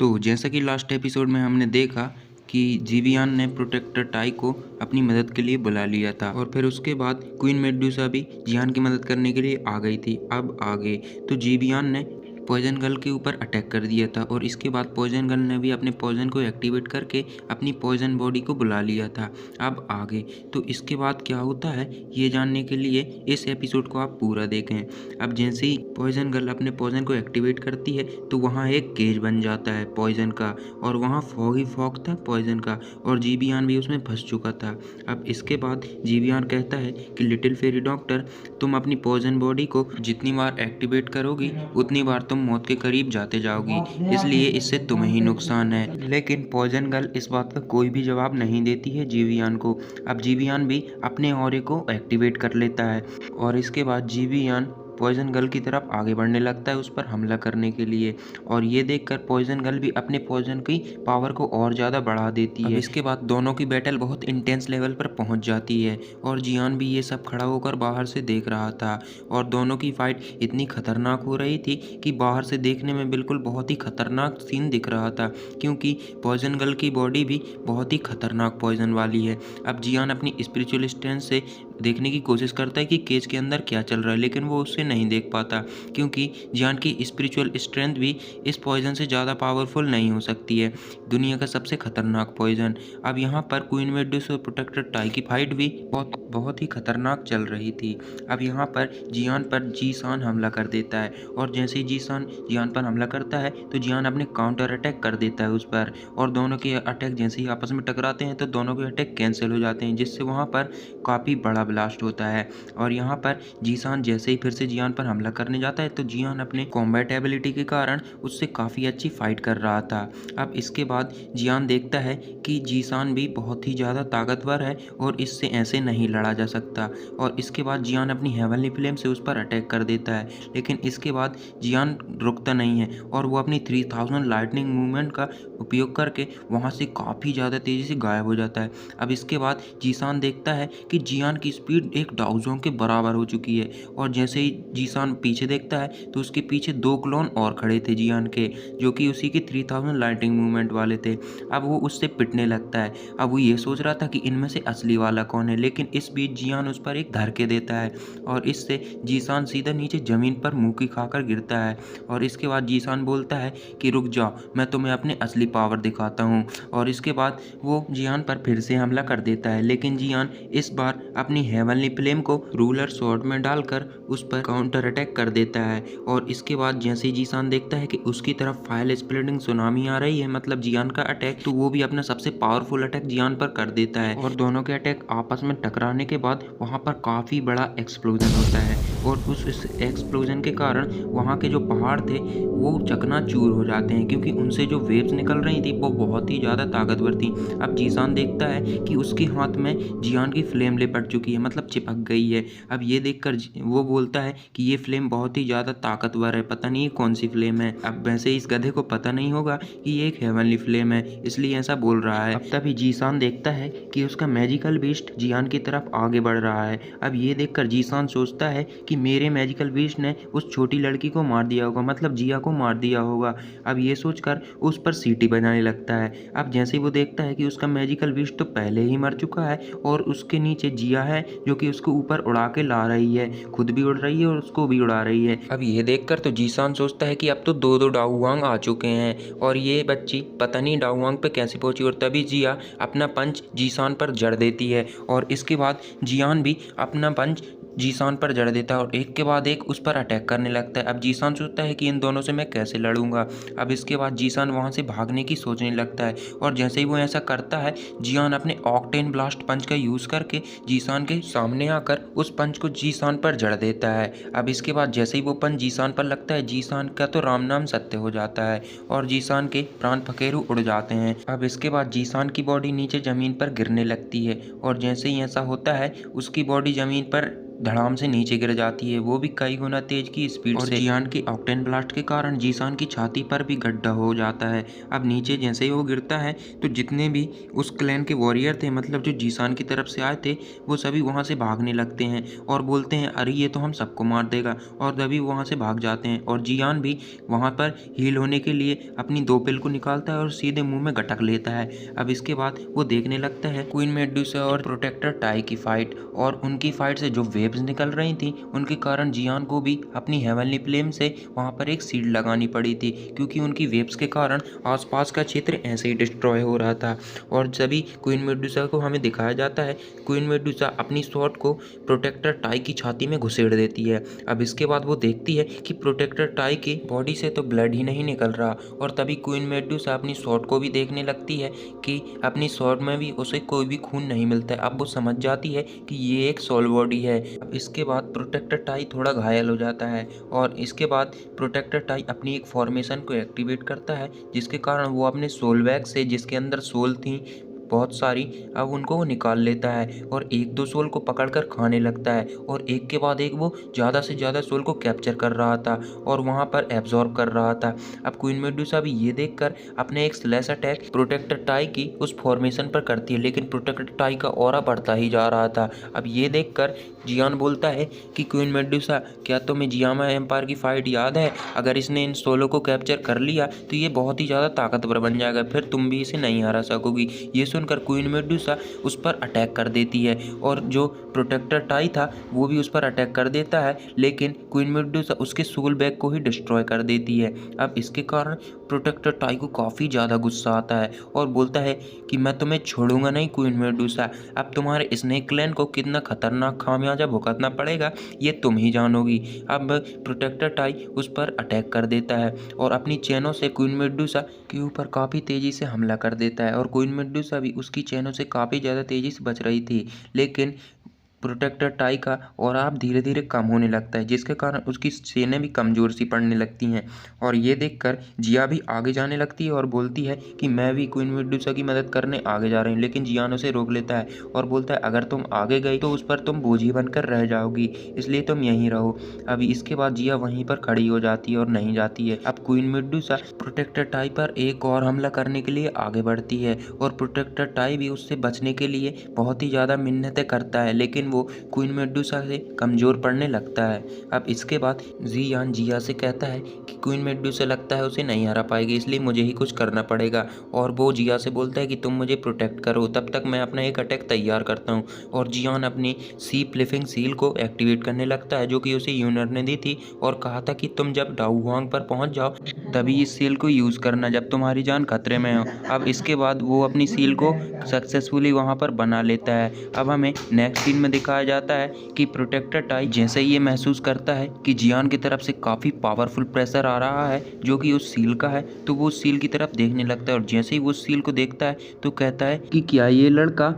तो जैसा कि लास्ट एपिसोड में हमने देखा कि जीवियान ने प्रोटेक्टर टाई को अपनी मदद के लिए बुला लिया था और फिर उसके बाद क्वीन मेडुसा भी जियान की मदद करने के लिए आ गई थी। अब आगे तो जीवियान ने पॉइजन गर्ल के ऊपर अटैक कर दिया था और इसके बाद पॉइजन गर्ल ने भी अपने पॉइजन को एक्टिवेट करके अपनी पॉइजन बॉडी को बुला लिया था। अब आगे तो इसके बाद क्या होता है ये जानने के लिए इस एपिसोड को आप पूरा देखें। अब जैसे ही पॉइजन गर्ल अपने पॉइजन को एक्टिवेट करती है तो वहाँ एक केज बन जाता है पॉइजन का और वहाँ फॉग ही फॉग था पॉइजन का और जीवियान भी उसमें फंस चुका था। अब इसके बाद जीवियान कहता है कि लिटिल फेरी डॉक्टर, तुम अपनी पॉइजन बॉडी को जितनी बार एक्टिवेट करोगी उतनी बार तुम मौत के करीब जाते जाओगी, इसलिए इससे तुम्हें ही नुकसान है। लेकिन पॉइजन गर्ल इस बात का कोई भी जवाब नहीं देती है जीवियान को। अब जीवियान भी अपने ऑरे को एक्टिवेट कर लेता है और इसके बाद जीवियान पॉइजन गर्ल की तरफ आगे बढ़ने लगता है उस पर हमला करने के लिए और ये देखकर पॉइजन गर्ल भी अपने पॉइजन की पावर को और ज़्यादा बढ़ा देती है। इसके बाद दोनों की बैटल बहुत इंटेंस लेवल पर पहुंच जाती है और जियान भी ये सब खड़ा होकर बाहर से देख रहा था और दोनों की फाइट इतनी खतरनाक हो रही थी कि बाहर से देखने में बिल्कुल बहुत ही खतरनाक सीन दिख रहा था, क्योंकि पॉइजन गर्ल की बॉडी भी बहुत ही खतरनाक पॉइजन वाली है। अब जियान अपनी स्पिरिचुअल स्ट्रेंथ से देखने की कोशिश करता है कि केज के अंदर क्या चल रहा है, लेकिन वो उससे नहीं देख पाता क्योंकि जियान की स्पिरिचुअल स्ट्रेंथ भी इस पॉइजन से ज़्यादा पावरफुल नहीं हो सकती है, दुनिया का सबसे खतरनाक पॉइजन। अब यहाँ पर क्वीन मेडुसा और प्रोटेक्टर टाई की फाइट भी बहुत ही खतरनाक चल रही थी। अब यहाँ पर जियान पर जीसान हमला कर देता है और जैसे ही जीसान जियान पर हमला करता है तो जियान अपने काउंटर अटैक कर देता है उस पर और दोनों के अटैक जैसे ही आपस में टकराते हैं तो दोनों के अटैक कैंसिल हो जाते हैं, जिससे वहाँ पर काफ़ी बड़ा ब्लास्ट होता है। और यहाँ पर जीसान जैसे ही फिर से जियान पर हमला करने जाता है तो जियान अपने कॉम्बैट एबिलिटी के कारण उससे काफ़ी अच्छी फाइट कर रहा था। अब इसके बाद जियान देखता है कि जीसान भी बहुत ही ज़्यादा ताकतवर है और इससे ऐसे नहीं लड़ा जा सकता और इसके बाद जियान अपनी हेवनली फ्लेम से उस पर अटैक कर देता है, लेकिन इसके बाद जियान रुकता नहीं है और वो अपनी 3000 लाइटनिंग मूवमेंट का उपयोग करके वहाँ से काफ़ी ज़्यादा तेज़ी से गायब हो जाता है। अब इसके बाद जीसान देखता है कि जियान की स्पीड एक डाउजोंग के बराबर हो चुकी है और जैसे ही जीसान पीछे देखता है तो उसके पीछे 2 क्लोन और खड़े थे जियान के, जो कि उसी के 3000 लाइटिंग मूवमेंट वाले थे। अब वो उससे पिटने लगता है। अब वो ये सोच रहा था कि इनमें से असली वाला कौन है, लेकिन इस बीच जियान उस पर एक धर के देता है और इससे जीसान सीधा नीचे ज़मीन पर मुँह की खाकर गिरता है और इसके बाद जीसान बोलता है कि रुक जाओ, मैं तुम्हें अपनी असली पावर दिखाता हूँ और इसके बाद वो जियान पर फिर से हमला कर देता है, लेकिन जियान इस बार अपनी हेवनली फ्लेम को रूलर स्वॉर्ड में डालकर उस पर काउंटर अटैक कर देता है और इसके बाद जैसे ही जीसान देखता है कि उसकी तरफ फायर स्प्लिटिंग सुनामी आ रही है, मतलब जियान का अटैक, तो वो भी अपना सबसे पावरफुल अटैक जियान पर कर देता है और दोनों के अटैक आपस में टकराने के बाद वहाँ पर काफ़ी बड़ा एक्सप्लोजन होता है और उस एक्सप्लोजन के कारण वहाँ के जो पहाड़ थे वो चकनाचूर हो जाते हैं, क्योंकि उनसे जो वेव्स निकल रही थी वो बहुत ही ज़्यादा ताकतवर थी। अब जीसान देखता है कि उसके हाथ में जियान की फ्लेम लिपट चुकी है, मतलब चिपक गई है। अब ये देखकर वो बोलता है कि ये फ्लेम बहुत ही ज़्यादा ताकतवर है, पता नहीं कौन सी फ्लेम है। अब वैसे इस गधे को पता नहीं होगा कि ये एक हेवनली फ्लेम है, इसलिए ऐसा बोल रहा है। अब तभी जीसान देखता है कि उसका मैजिकल बीस्ट जियान की तरफ आगे बढ़ रहा है। अब ये देखकर जीसान सोचता है कि मेरे मैजिकल बीस्ट ने उस छोटी लड़की को मार दिया होगा, मतलब जिया को मार दिया होगा। अब ये सोचकर उस पर सीटी बजाने लगता है। अब जैसे ही वो देखता है कि उसका मैजिकल बीस्ट तो पहले ही मर चुका है और उसके नीचे जिया है जो कि उसको ऊपर उड़ा के ला रही है, खुद भी उड़ रही है और उसको भी उड़ा रही है। अब ये देखकर तो जीसान सोचता है कि अब तो 2-2 डाओवांग आ चुके हैं और ये बच्ची पता नहीं डाओवांग पे कैसे पहुंची, और तभी जिया अपना पंच जीसान पर जड़ देती है और इसके बाद जियान भी अपना पंच जीसान पर जड़ देता है और एक के बाद एक उस पर अटैक करने लगता है। अब जीसान सोचता है कि इन दोनों से मैं कैसे लड़ूंगा। अब इसके बाद जीसान वहां से भागने की सोचने लगता है और जैसे ही वो ऐसा करता है जियान अपने ऑक्टेन ब्लास्ट पंच का यूज़ करके जीसान के सामने आकर उस पंच को जीसान पर जड़ देता है। अब इसके बाद जैसे ही वो पंच जीसान पर लगता है जीसान का तो राम नाम सत्य हो जाता है और जीसान के प्राण पखेरु उड़ जाते हैं। अब इसके बाद जीसान की बॉडी नीचे ज़मीन पर गिरने लगती है और जैसे ही ऐसा होता है उसकी बॉडी ज़मीन पर धड़ाम से नीचे गिर जाती है, वो भी कई गुना तेज की स्पीड से। जियान की ऑक्टेन ब्लास्ट के कारण जीसान की छाती पर भी गड्ढा हो जाता है। अब नीचे जैसे ही वो गिरता है तो जितने भी उस क्लैन के वॉरियर थे, मतलब जो जीसान की तरफ से आए थे, वो सभी वहाँ से भागने लगते हैं और बोलते हैं अरे ये तो हम सबको मार देगा, और तभी वहाँ से भाग जाते हैं। और जियान भी वहाँ पर हील होने के लिए अपनी 2 पिल को निकालता है और सीधे मुंह में गटक लेता है। अब इसके बाद वो देखने लगता है क्वीन मेडुसा और प्रोटेक्टर टाई की फाइट, और उनकी फाइट से जो वेव्स निकल रही थी उनके कारण जियान को भी अपनी हेवनली फ्लेम से वहाँ पर एक शील्ड लगानी पड़ी थी, क्योंकि उनकी वेव्स के कारण आसपास का क्षेत्र ऐसे ही डिस्ट्रॉय हो रहा था। और सभी क्वीन मेडुसा को हमें दिखाया जाता है, क्वीन मेडुसा अपनी स्वॉर्ड को प्रोटेक्टर टाई की छाती में घुसेड़ देती है। अब इसके बाद वो देखती है कि प्रोटेक्टर टाई की बॉडी से तो ब्लड ही नहीं निकल रहा, और तभी क्वीन मेडुसा अपनी स्वॉर्ड को भी देखने लगती है कि अपनी स्वॉर्ड में भी उसे कोई भी खून नहीं मिलता है। अब वो समझ जाती है कि ये एक सोल बॉडी है। अब इसके बाद प्रोटेक्टर टाई थोड़ा घायल हो जाता है, और इसके बाद प्रोटेक्टर टाई अपनी एक फॉर्मेशन को एक्टिवेट करता है, जिसके कारण वो अपने सोल बैग से, जिसके अंदर सोल थी बहुत सारी, अब उनको वो निकाल लेता है और 1-2 सोल को पकड़कर खाने लगता है, और एक के बाद एक वो ज़्यादा से ज़्यादा सोल को कैप्चर कर रहा था और वहाँ पर एब्जॉर्ब कर रहा था। अब क्वीन मेडुसा भी ये देखकर अपने एक स्लैश अटैक प्रोटेक्टर टाई की उस फॉर्मेशन पर करती है, लेकिन प्रोटेक्टर टाई का ऑरा बढ़ता ही जा रहा था। अब ये देखकर जियान बोलता है कि क्वीन मेडुसा, क्या तुम्हें जियामा एम्पायर की फाइट याद है? अगर इसने इन सोलों को कैप्चर कर लिया तो ये बहुत ही ज़्यादा ताकतवर बन जाएगा, फिर तुम भी इसे नहीं हरा सकोगी। ये सुनकर क्वीन मेडुसा उस पर अटैक कर देती है, और जो प्रोटेक्टर टाई था वो भी उस पर अटैक कर देता है, लेकिन क्वीन मेडुसा उसके सोल बैग को ही डिस्ट्रॉय कर देती है। अब इसके कारण प्रोटेक्टर टाई को काफ़ी ज़्यादा गुस्सा आता है और बोलता है कि मैं तुम्हें छोड़ूंगा नहीं क्वीन मेडुसा, अब तुम्हारे स्नेक क्लैन को कितना खतरनाक खामियाजा भुगतना पड़ेगा ये तुम ही जानोगी। अब प्रोटेक्टर टाई उस पर अटैक कर देता है और अपनी चैनों से क्वीन मेडुसा के ऊपर काफ़ी तेज़ी से हमला कर देता है, और क्वीन मेडुसा भी उसकी चैनों से काफ़ी ज़्यादा तेज़ी से बच रही थी, लेकिन प्रोटेक्टर टाई का और आप धीरे धीरे कम होने लगता है, जिसके कारण उसकी सेनें भी कमज़ोर सी पड़ने लगती हैं। और ये देखकर जिया भी आगे जाने लगती है और बोलती है कि मैं भी क्वीन मेडुसा की मदद करने आगे जा रही हूँ, लेकिन जियान उसे रोक लेता है और बोलता है अगर तुम आगे गई तो उस पर तुम बोझी बनकर रह जाओगी, इसलिए तुम यहीं रहो। अभी इसके बाद जिया वहीं पर खड़ी हो जाती है और नहीं जाती है। अब क्वीन मेडुसा प्रोटेक्टर टाई पर एक और हमला करने के लिए आगे बढ़ती है, और प्रोटेक्टर टाई भी उससे बचने के लिए बहुत ही ज़्यादा मिन्नतें करता है, लेकिन वो क्वीन मेडुसा से कमज़ोर पड़ने लगता है। अब इसके बाद जियान जिया से कहता है कि क्वीन मेडुसा लगता है उसे नहीं हरा पाएगी, इसलिए मुझे ही कुछ करना पड़ेगा, और वो जिया से बोलता है कि तुम मुझे प्रोटेक्ट करो, तब तक मैं अपना एक अटैक तैयार करता हूँ। और जियान अपनी सी फ्लिपिंग सील को एक्टिवेट करने लगता है, जो कि उसे यूनर ने दी थी और कहा था कि तुम जब डाउहुआंग पर पहुँच जाओ तभी इस सील को यूज़ करना जब तुम्हारी जान खतरे में हो। अब इसके बाद वो अपनी सील को सक्सेसफुली वहाँ पर बना लेता है। अब हमें नेक्स्ट सीन में दिखाया जाता है कि प्रोटेक्टर टाई जैसे ही ये महसूस करता है कि जियान की तरफ से काफ़ी पावरफुल प्रेशर आ रहा है जो कि उस सील का है, तो वो उस सील की तरफ देखने लगता है, और जैसे ही वो उस सील को देखता है तो कहता है कि क्या ये लड़का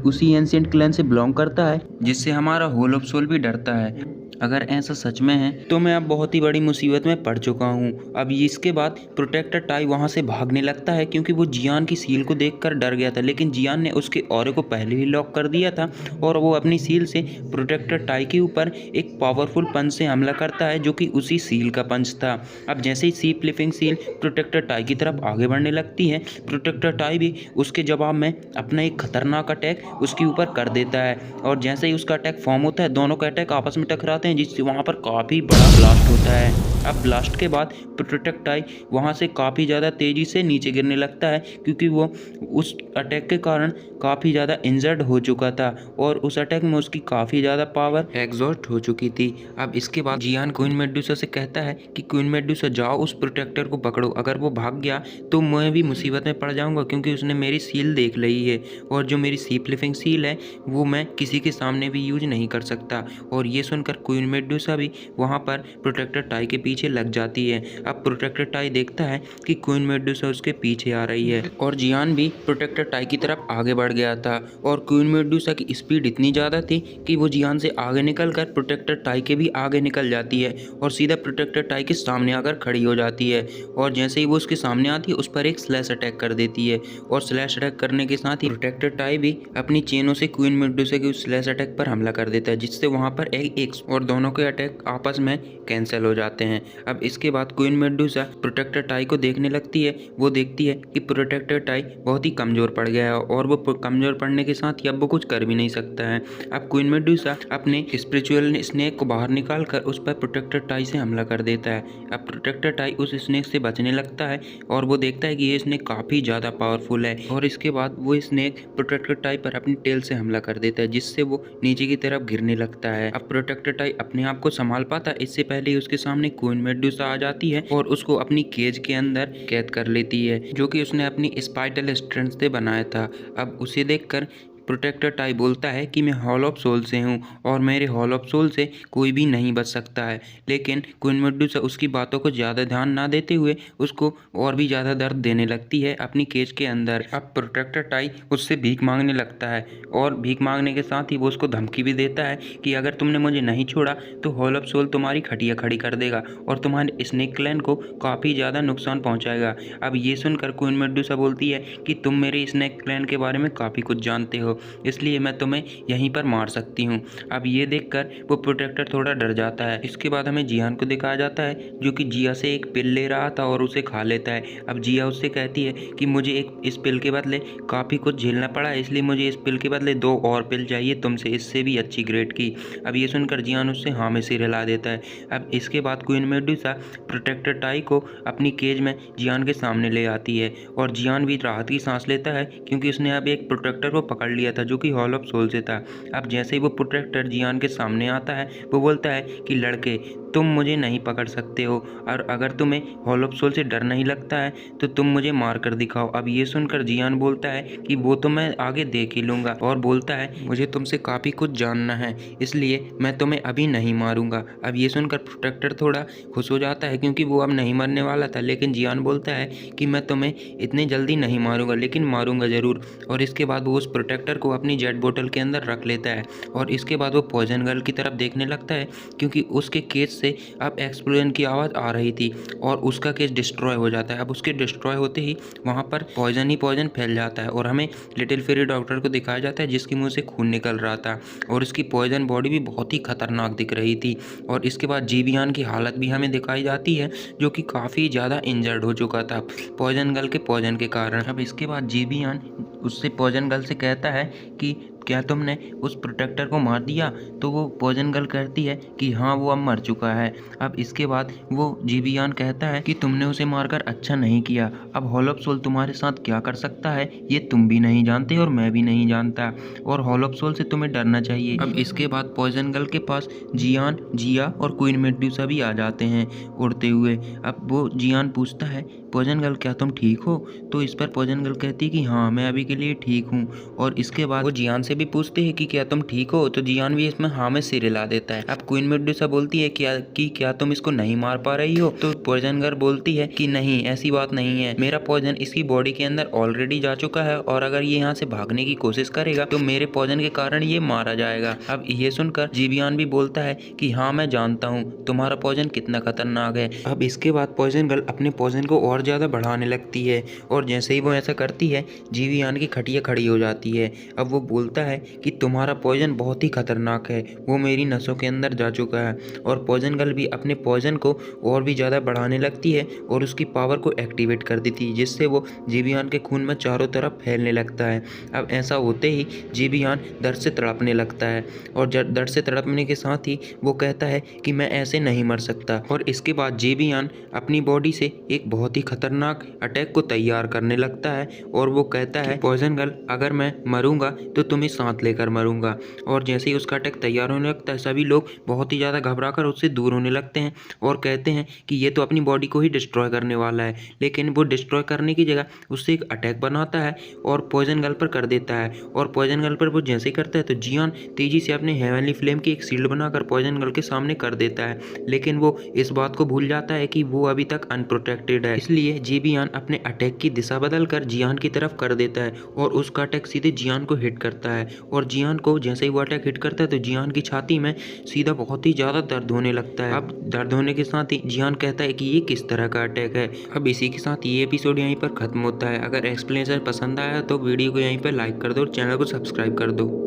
उसी एंशिएंट क्लैन से बिलोंग करता है जिससे हमारा होल ऑफ सोल भी डरता है। अगर ऐसा सच में है तो मैं अब बहुत ही बड़ी मुसीबत में पड़ चुका हूँ। अब इसके बाद प्रोटेक्टर टाई वहाँ से भागने लगता है, क्योंकि वो जियान की सील को देखकर डर गया था, लेकिन जियान ने उसके ऑरे को पहले ही लॉक कर दिया था, और वो अपनी सील से प्रोटेक्टर टाई के ऊपर एक पावरफुल पंच से हमला करता है, जो कि उसी सील का पंच था। अब जैसे ही सी फ्लिपिंग सील प्रोटेक्टर टाई की तरफ आगे बढ़ने लगती है, प्रोटेक्टर टाई भी उसके जवाब में अपना एक खतरनाक अटैक उसके ऊपर कर देता है, और जैसे ही उसका अटैक फॉर्म होता है दोनों का अटैक आपस में टकराते हैं, जिससे वहाँ पर काफ़ी बड़ा ब्लास्ट होता है। अब ब्लास्ट के बाद प्रोटेक्टर टाई वहाँ से काफ़ी ज़्यादा तेज़ी से नीचे गिरने लगता है, क्योंकि वो उस अटैक के कारण काफ़ी ज़्यादा इंजर्ड हो चुका था और उस अटैक में उसकी काफ़ी ज़्यादा पावर एग्जॉस्ट हो चुकी थी। अब इसके बाद जियान क्वीन मेडुसा से कहता है कि क्वीन मेडुसा जाओ उस प्रोटेक्टर को पकड़ो, अगर वो भाग गया तो मैं भी मुसीबत में पड़ जाऊँगा, क्योंकि उसने मेरी सील देख ली है, और जो मेरी सी फ्लिपिंग सील है वो मैं किसी के सामने भी यूज नहीं कर सकता। और ये सुनकर क्वीन क्वीन मेडुसा भी वहाँ पर प्रोटेक्टर टाई के पीछे लग जाती है। अब प्रोटेक्टर टाई देखता है कि क्वीन मेडुसा उसके पीछे आ रही है और जियान भी प्रोटेक्टर टाई की तरफ आगे बढ़ गया था और क्वीन मेडुसा की स्पीड इतनी ज़्यादा थी कि वो जियान से आगे निकल कर प्रोटेक्टर टाई के भी आगे निकल जाती है और सीधा प्रोटेक्टर टाई के सामने आकर खड़ी हो जाती है। और जैसे ही वो उसके सामने आती है उस पर एक स्लैश अटैक कर देती है और स्लैश अटैक करने के साथ ही प्रोटेक्टर टाई भी अपनी चेनों से क्वीन मेडुसा के उस स्लैश अटैक पर हमला कर देता है, जिससे वहाँ पर एक और दोनों के अटैक आपस में कैंसिल हो जाते हैं। अब इसके बाद क्वीन मेडुसा प्रोटेक्टर टाई को देखने लगती है। वो देखती है कि प्रोटेक्टर टाई बहुत ही कमज़ोर पड़ गया है और वो कमज़ोर पड़ने के साथ ही अब वो कुछ कर भी नहीं सकता है। अब क्वीन मेडुसा अपने स्पिरिचुअल स्नेक को बाहर निकाल कर उस पर प्रोटेक्टर टाई से हमला कर देता है। अब प्रोटेक्टर टाई उस स्नेक से बचने लगता है और वो देखता है कि ये स्नेक काफ़ी ज़्यादा पावरफुल है और इसके बाद वो स्नेक प्रोटेक्टर टाई पर अपनी टेल से हमला कर देता है, जिससे वो नीचे की तरफ गिरने लगता है। अब प्रोटेक्टर टाई अपने आप को संभाल पाता है, इससे पहले ही उसके सामने क्वीन मेडुसा आ जाती है और उसको अपनी केज के अंदर कैद कर लेती है, जो कि उसने अपनी स्पाइडल स्ट्रेंथ से बनाया था। अब उसे देखकर प्रोटेक्टर टाई बोलता है कि मैं हॉल ऑफ सोल से हूँ और मेरे हॉल ऑफ सोल से कोई भी नहीं बच सकता है। लेकिन क्वीन मेडुसा उसकी बातों को ज़्यादा ध्यान ना देते हुए उसको और भी ज़्यादा दर्द देने लगती है अपनी केज के अंदर। अब प्रोटेक्टर टाई उससे भीख मांगने लगता है और भीख मांगने के साथ ही वो उसको धमकी भी देता है कि अगर तुमने मुझे नहीं छोड़ा तो हॉल ऑफ सोल तुम्हारी खटिया खड़ी कर देगा और तुम्हारे स्नेक क्लैन को काफ़ी ज़्यादा नुकसान पहुँचाएगा। अब ये सुनकर क्वीन मेडुसा बोलती है कि तुम मेरे स्नेक क्लैन के बारे में काफ़ी कुछ जानते हो, इसलिए मैं तुम्हें यहीं पर मार सकती हूँ। अब ये देखकर वो प्रोटेक्टर थोड़ा डर जाता है। इसके बाद हमें जियान को दिखाया जाता है जो कि जिया से एक पिल ले रहा था और उसे खा लेता है। अब जिया उससे कहती है कि मुझे इस पिल के बदले काफ़ी कुछ झेलना पड़ा है, इसलिए मुझे इस पिल के बदले 2 और पिल चाहिए तुमसे, इससे भी अच्छी ग्रेड की। अब ये सुनकर जियान उससे हाँ में सिर हिला देता है। अब इसके बाद क्वीन मेडुसा प्रोटेक्टर टाई को अपनी केज में जियान के सामने ले आती है और जियान भी राहत की सांस लेता है क्योंकि उसने अब एक प्रोटेक्टर को पकड़ लिया था जो कि हॉल ऑफ सोल से था। अब जैसे ही वो प्रोटेक्टर जियान के सामने आता है वो बोलता है कि लड़के तुम मुझे नहीं पकड़ सकते हो और अगर तुम्हें हॉल ऑफ सोल से डर नहीं लगता है तो तुम मुझे मार कर दिखाओ। अब ये सुनकर जियान बोलता है कि वो तो मैं आगे देख ही लूँगा और बोलता है मुझे तुमसे काफ़ी कुछ जानना है, इसलिए मैं तुम्हें अभी नहीं मारूंगा। अब ये सुनकर प्रोटेक्टर थोड़ा खुश हो जाता है क्योंकि वो अब नहीं मरने वाला था, लेकिन जियान बोलता है कि मैं तुम्हें इतनी जल्दी नहीं मारूंगा लेकिन मारूंगा ज़रूर। और इसके बाद वो उस प्रोटेक्टर को अपनी जेट बोतल के अंदर रख लेता है और इसके बाद वो पॉइजन गर्ल की तरफ देखने लगता है क्योंकि उसके केज से अब एक्सप्लोजन की आवाज़ आ रही थी और उसका केज डिस्ट्रॉय हो जाता है। अब उसके डिस्ट्रॉय होते ही वहाँ पर पॉइजन ही पॉइजन फैल जाता है और हमें लिटिल फेरी डॉक्टर को दिखाया जाता है जिसके मुंह से खून निकल रहा था और उसकी पॉइजन बॉडी भी बहुत ही खतरनाक दिख रही थी। और इसके बाद जीबियान की हालत भी हमें दिखाई जाती है जो कि काफ़ी ज़्यादा इंजर्ड हो चुका था पॉइजन गर्ल के पॉइजन के कारण। अब इसके बाद जीबियान उससे पॉइजन गर्ल से कहता है कि क्या तुमने उस प्रोटेक्टर को मार दिया? तो वो पॉइजन गर्ल कहती है कि हाँ वो अब मर चुका है। अब इसके बाद वो जीबियान कहता है कि तुमने उसे मारकर अच्छा नहीं किया, अब हॉल ऑफ सोल तुम्हारे साथ क्या कर सकता है ये तुम भी नहीं जानते और मैं भी नहीं जानता और हॉल ऑफ सोल से तुम्हें डरना चाहिए। अब इसके बाद पॉइजन गर्ल के पास जियान, जिया और क्वीन मेडुसा भी आ जाते हैं उड़ते हुए। अब वो जियान पूछता है पॉइजन गर्ल क्या तुम ठीक हो? तो इस पर पॉइजन गर्ल कहती है कि हाँ मैं अभी के लिए ठीक हूँ। और इसके बाद वो जियान से भी पूछते हैं कि क्या तुम ठीक हो? तो जियान भी इसमें हाँ में सिर हिला देता है। अब क्वीन मेडुसा बोलती है क्या तुम इसको नहीं मार पा रही हो? तो पॉइजन गर्ल बोलती है कि नहीं ऐसी बात नहीं है, मेरा पॉइजन इसकी बॉडी के अंदर ऑलरेडी जा चुका है और अगर ये यहाँ से भागने की कोशिश करेगा तो मेरे पॉइजन के कारण ये मारा जाएगा। अब ये सुनकर जीबियान भी बोलता है कि हाँ मैं जानता हूँ तुम्हारा पॉइजन कितना खतरनाक है। अब इसके बाद पॉइजन गर्ल अपने पॉइजन को और ज़्यादा बढ़ाने लगती है और जैसे ही वो ऐसा करती है जीबियान की खटिया खड़ी हो जाती है। अब वो बोलता है कि तुम्हारा पॉइजन बहुत ही खतरनाक है, वो मेरी नसों के अंदर जा चुका है। और पॉइजन गर्ल भी अपने पॉइजन को और भी ज़्यादा बढ़ाने लगती है और उसकी पावर को एक्टिवेट कर देती है जिससे वो जीबियान के खून में चारों तरफ फैलने लगता है। अब ऐसा होते ही जीबियान दर्द से तड़पने लगता है और दर्द से तड़पने के साथ ही वो कहता है कि मैं ऐसे नहीं मर सकता। और इसके बाद जीबियान अपनी बॉडी से एक बहुत ही खतरनाक अटैक को तैयार करने लगता है और वो कहता है पॉइजन गर्ल अगर मैं मरूंगा तो तुम्हें साथ लेकर मरूंगा। और जैसे ही उसका अटैक तैयार होने लगता है सभी लोग बहुत ही ज़्यादा घबराकर उससे दूर होने लगते हैं और कहते हैं कि ये तो अपनी बॉडी को ही डिस्ट्रॉय करने वाला है। लेकिन वो डिस्ट्रॉय करने की जगह उससे एक अटैक बनाता है और पॉइजन गर्ल पर कर देता है। और पॉइजन गर्ल पर वो जैसे ही करता है तो जियान तेजी से अपने हेवनली फ्लेम की एक शील्ड बनाकर पॉइजन गर्ल के सामने कर देता है। लेकिन वो इस बात को भूल जाता है कि वो अभी तक अनप्रोटेक्टेड है, इसलिए जीबियान अपने अटैक की दिशा बदलकर जियान की तरफ कर देता है और उसका अटैक सीधे जियान को हिट करता है। और जियान को जैसे ही वो अटैक हिट करता है तो जियान की छाती में सीधा बहुत ही ज़्यादा दर्द होने लगता है। अब दर्द होने के साथ ही जियान कहता है कि ये किस तरह का अटैक है। अब इसी के साथ ये एपिसोड यहीं पर खत्म होता है। अगर एक्सप्लेनेशन पसंद आया तो वीडियो को यहीं पर लाइक कर दो और चैनल को सब्सक्राइब कर दो।